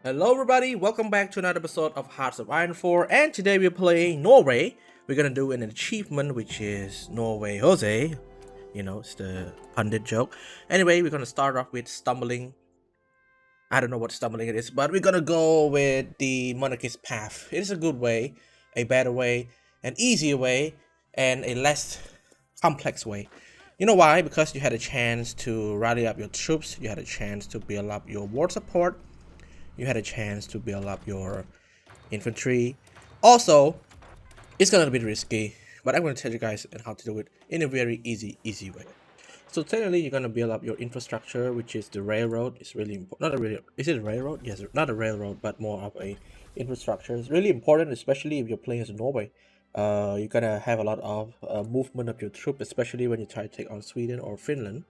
Hello everybody, welcome back to another episode of Hearts of Iron 4, and today we're playing Norway. We're gonna do an achievement which is Norway Jose. You know, it's the pundit joke. Anyway, we're gonna start off with stumbling. I don't know what stumbling it is, but we're gonna go with the monarchist path. It is a good way, a better way, an easier way, and a less complex way. You know why? Because you had a chance to rally up your troops, you had a chance to build up your war support, you had a chance to build up your infantry. Also, it's gonna be risky, but I'm gonna tell you guys how to do it in a very easy way. So technically, you're gonna build up your infrastructure, which is the railroad. It's really important. Not a rail. Is it a railroad? Yes, not a railroad, but more of a infrastructure. It's really important, especially if you're playing as Norway. You're gonna have a lot of movement of your troops, especially when you try to take on Sweden or Finland.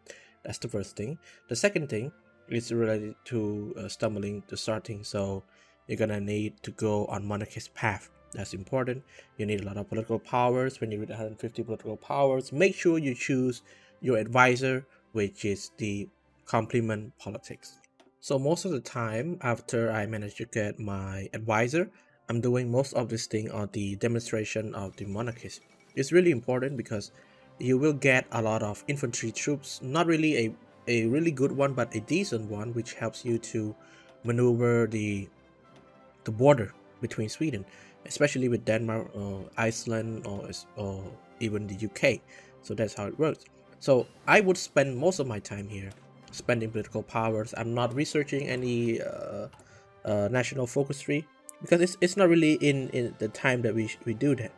That's the first thing. The second thing is related to stumbling to starting. So you're gonna need to go on monarchist path. That's important. You need a lot of political powers. When you reach 150 political powers, make sure you choose your advisor, which is the complement politics. So most of the time, after I manage to get my advisor, I'm doing most of this thing on the demonstration of the monarchist. It's really important because you will get a lot of infantry troops, not really a really good one, but a decent one, which helps you to maneuver the border between Sweden, especially with Denmark or Iceland or even the UK. So that's how it works. So I would spend most of my time here spending political powers. I'm not researching any national focus tree because it's not really in the time that we do that.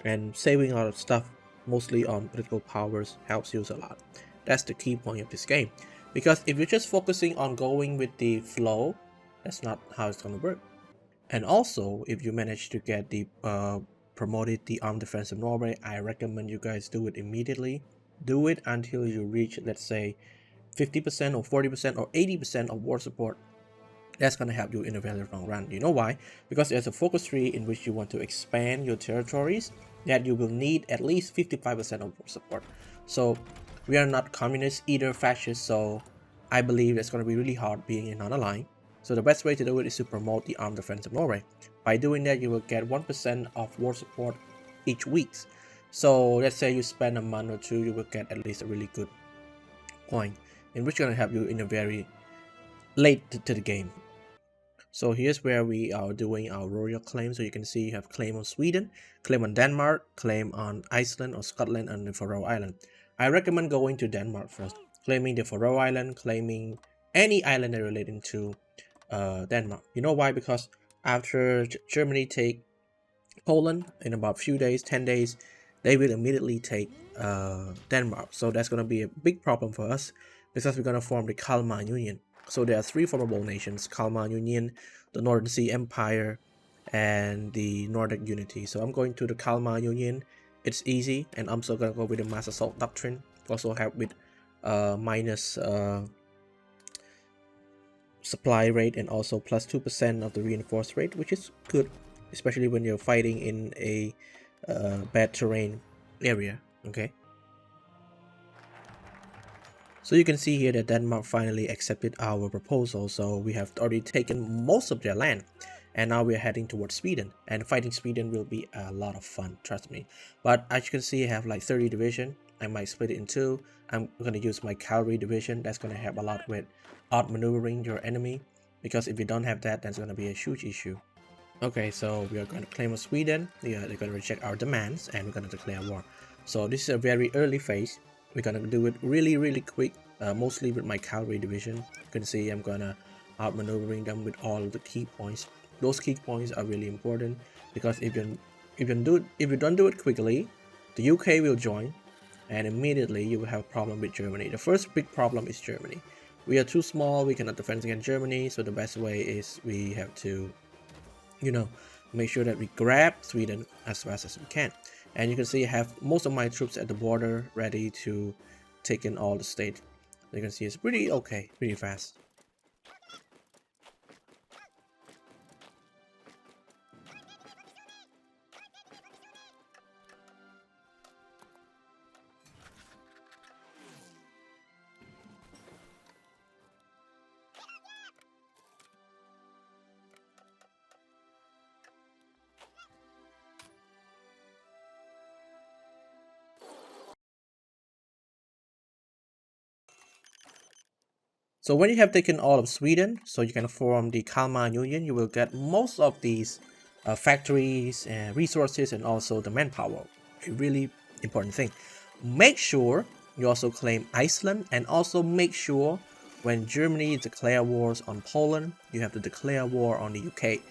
And saving a lot of stuff mostly on political powers helps you a lot. That's the key point of this game. Because if you're just focusing on going with the flow, that's not how it's gonna work. And also, if you manage to get the promoted the armed defense of Norway, I recommend you guys do it immediately. Do it until you reach, let's say, 50% or 40% or 80% of war support. That's going to help you in a very long run. You know why? Because there's a focus tree in which you want to expand your territories that you will need at least 55% of war support. So we are not communists, either fascists, so I believe it's going to be really hard being in another line. So the best way to do it is to promote the armed defense of Norway. By doing that, you will get 1% of war support each week. So let's say you spend a month or two, you will get at least a really good point, in which is going to help you in a very late to the game. So here's where we are doing our royal claim. So you can see you have claim on Sweden, claim on Denmark, claim on Iceland or Scotland and the Faroe Island. I recommend going to Denmark first, claiming the Faroe Island, claiming any island relating to Denmark. You know why? Because after Germany take Poland in about few days, 10 days, they will immediately take Denmark. So that's going to be a big problem for us because we're going to form the Kalmar Union. So there are three formable nations: Kalmar Union, the Northern Sea Empire, and the Nordic Unity. So I'm going to the Kalmar Union. It's easy, and I'm also going to go with the Mass Assault Doctrine. Also help with minus supply rate and also plus 2% of the reinforced rate, which is good, especially when you're fighting in a bad terrain area. Okay. So you can see here that Denmark finally accepted our proposal. So we have already taken most of their land, and now we're heading towards Sweden. And fighting Sweden will be a lot of fun, trust me. But as you can see, I have like 30 division. I might split it in two. I'm going to use my cavalry division. That's going to help a lot with outmaneuvering your enemy, because if you don't have that, that's going to be a huge issue. Okay, so we are going to claim Sweden. They're going to reject our demands, and we're going to declare war. So this is a very early phase. We're going to do it really quick, mostly with my cavalry division. You can see I'm going to outmaneuvering them with all the key points. Those key points are really important, because if you don't do it quickly, the UK will join, and immediately you will have a problem with Germany. The first big problem is Germany. We are too small, we cannot defend against Germany, so the best way is we have to, make sure that we grab Sweden as fast as we can. And you can see I have most of my troops at the border ready to take in all the state. You can see it's pretty okay, pretty fast. So when you have taken all of Sweden, so you can form the Kalmar Union, you will get most of these factories and resources and also the manpower. A really important thing. Make sure you also claim Iceland, and also make sure when Germany declare wars on Poland, you have to declare war on the UK.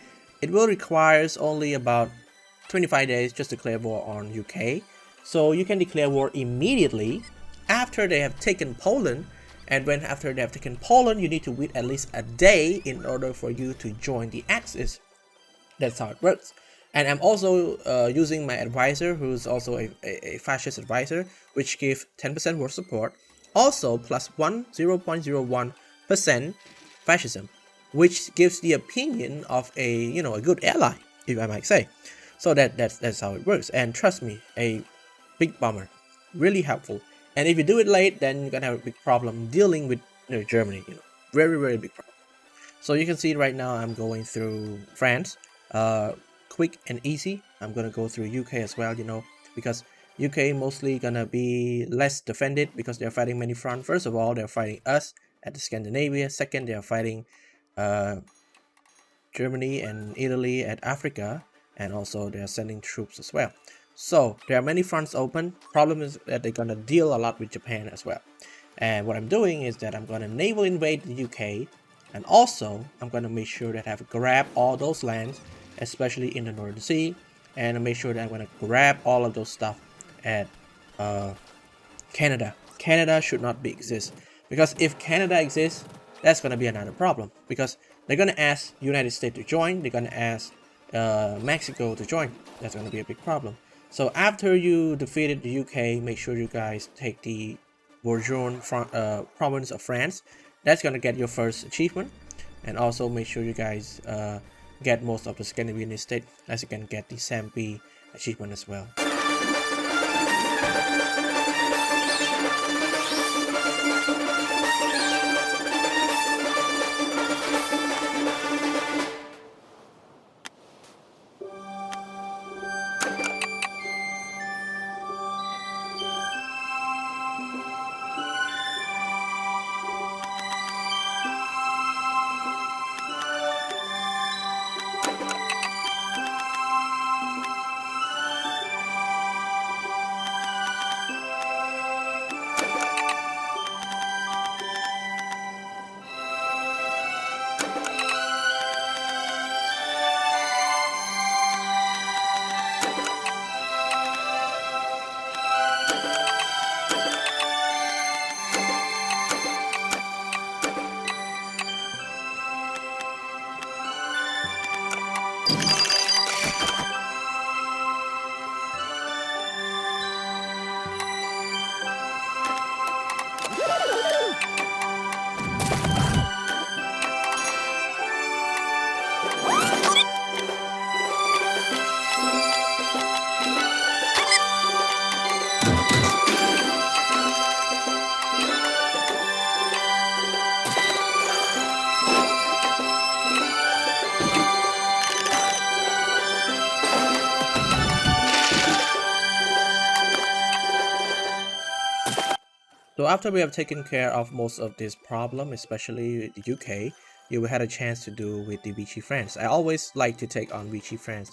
It will require only about 25 days just to declare war on UK. So you can declare war immediately after they have taken Poland, and when after they have taken Poland, you need to wait at least a day in order for you to join the Axis. That's how it works. And I'm also using my advisor, who's also a fascist advisor, which gives 10% war support, also plus 0.01% fascism, which gives the opinion of a a good ally, if I might say. So that's how it works. And trust me, a big bummer, really helpful. And if you do it late, then you're gonna have a big problem dealing with Germany. Very big problem. So you can see right now I'm going through France, quick and easy. I'm gonna go through UK as well, because UK mostly gonna be less defended because they're fighting many fronts. First of all, they're fighting us at the Scandinavia. Second, they're fighting Germany and Italy at Africa, and also they're sending troops as well. So there are many fronts open. Problem is that they're gonna deal a lot with Japan as well. And what I'm doing is that I'm gonna naval invade the UK, and also I'm gonna make sure that I have grab all those lands, especially in the Northern Sea, and make sure that I'm gonna grab all of those stuff at Canada. Canada should not exist, because if Canada exists, that's gonna be another problem, because they're gonna ask United States to join. They're gonna ask Mexico to join. That's gonna be a big problem. So after you defeated the UK, make sure you guys take the Bourgonge province of France. That's gonna get your first achievement, and also make sure you guys get most of the Scandinavian state, as you can get the Sampi achievement as well. So after we have taken care of most of this problem, especially the UK, you will have a chance to do with the Vichy France. I always like to take on Vichy France.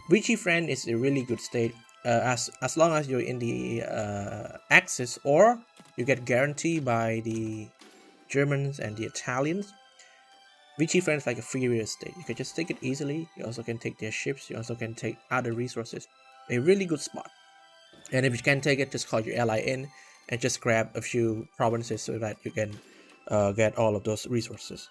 Vichy France is a really good state as long as you're in the Axis, or you get guaranteed by the Germans and the Italians. Vichy France is like a free real estate. You can just take it easily. You also can take their ships. You also can take other resources. A really good spot. And if you can't take it, just call your ally in and just grab a few provinces so that you can get all of those resources.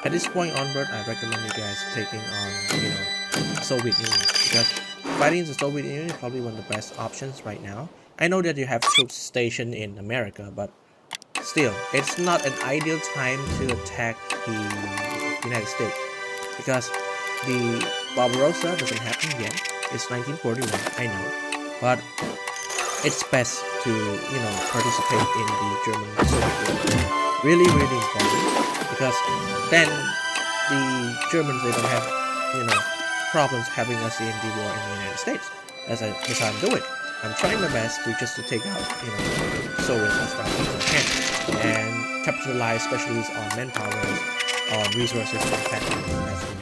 At this point onward, I recommend you guys taking on, Soviet Union, because fighting the Soviet Union is probably one of the best options right now. I know that you have troops stationed in America, but still, it's not an ideal time to attack the United States, because the Barbarossa doesn't happen yet. It's 1941, I know, but it's best to, participate in the German-Soviet War. Really, really important, because then the Germans, they don't have, problems having us in the war in the United States, as I'm doing. I'm trying my best to take out, Soviets as fast as I can, and capitalize especially on manpower, on resources, and factories. That's really important.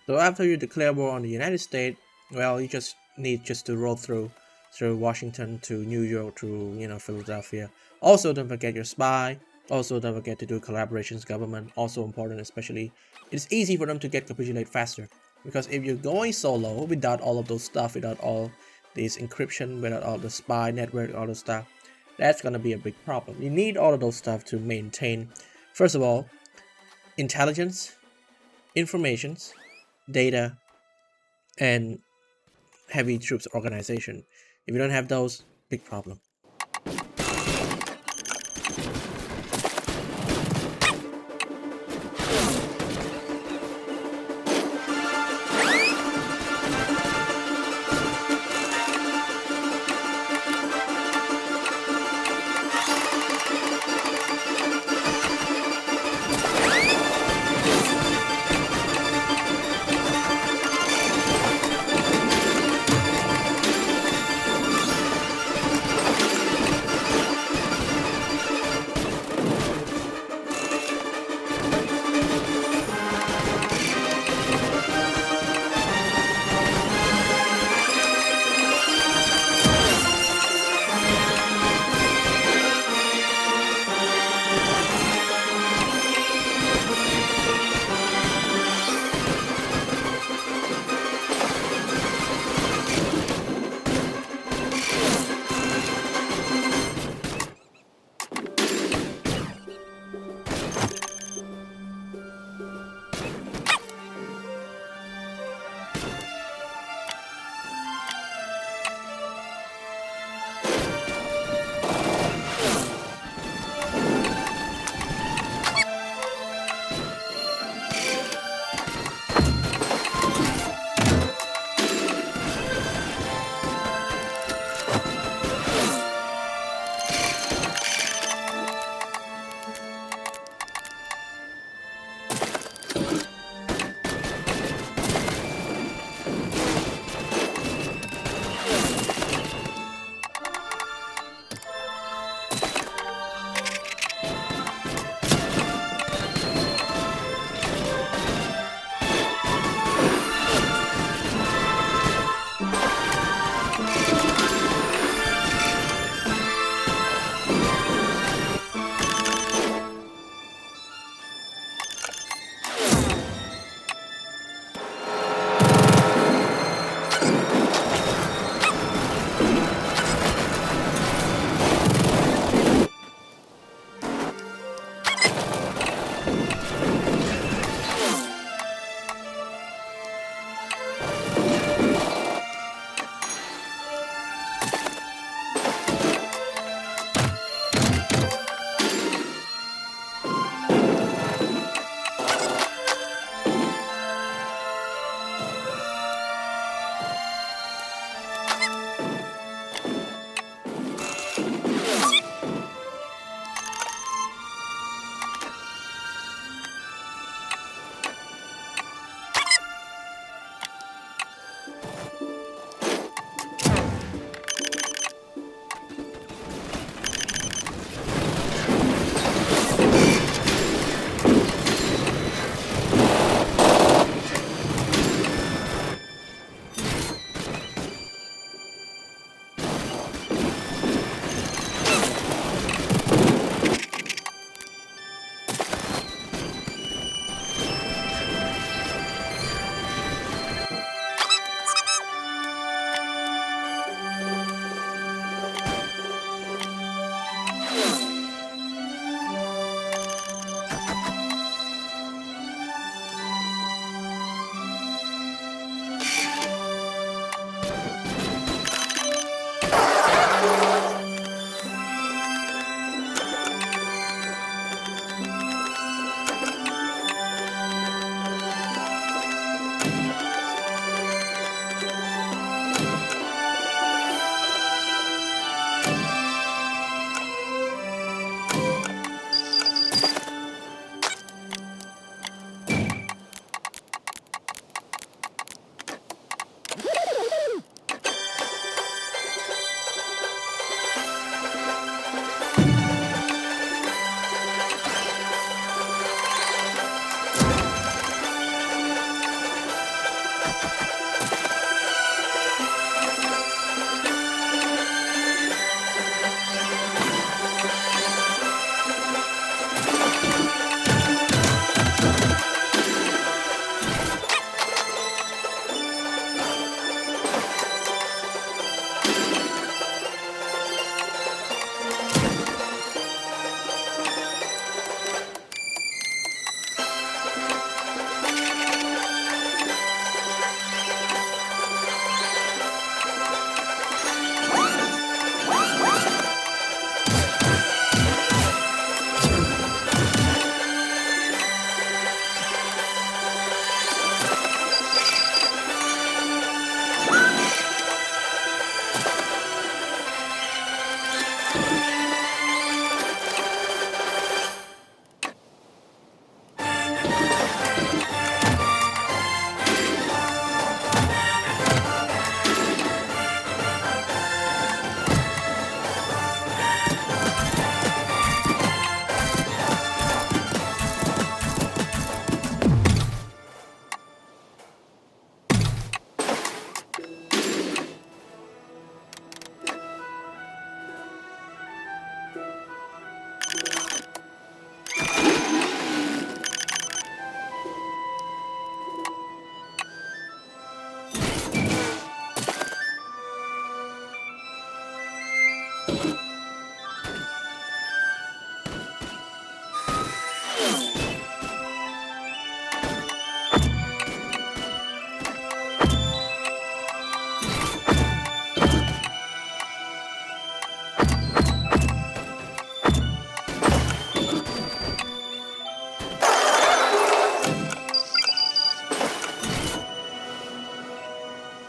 So after you declare war on the United States, well, you just need just to roll through Washington to New York to Philadelphia. Also, don't forget your spy. Also, don't forget to do collaborations government. Also important, especially it's easy for them to get capitulate faster, because if you're going solo without all of those stuff, without all this encryption, without all the spy network, all the stuff, that's gonna be a big problem. You need all of those stuff to maintain, first of all, intelligence, informations, data, and heavy troops organization. If you don't have those, big problem.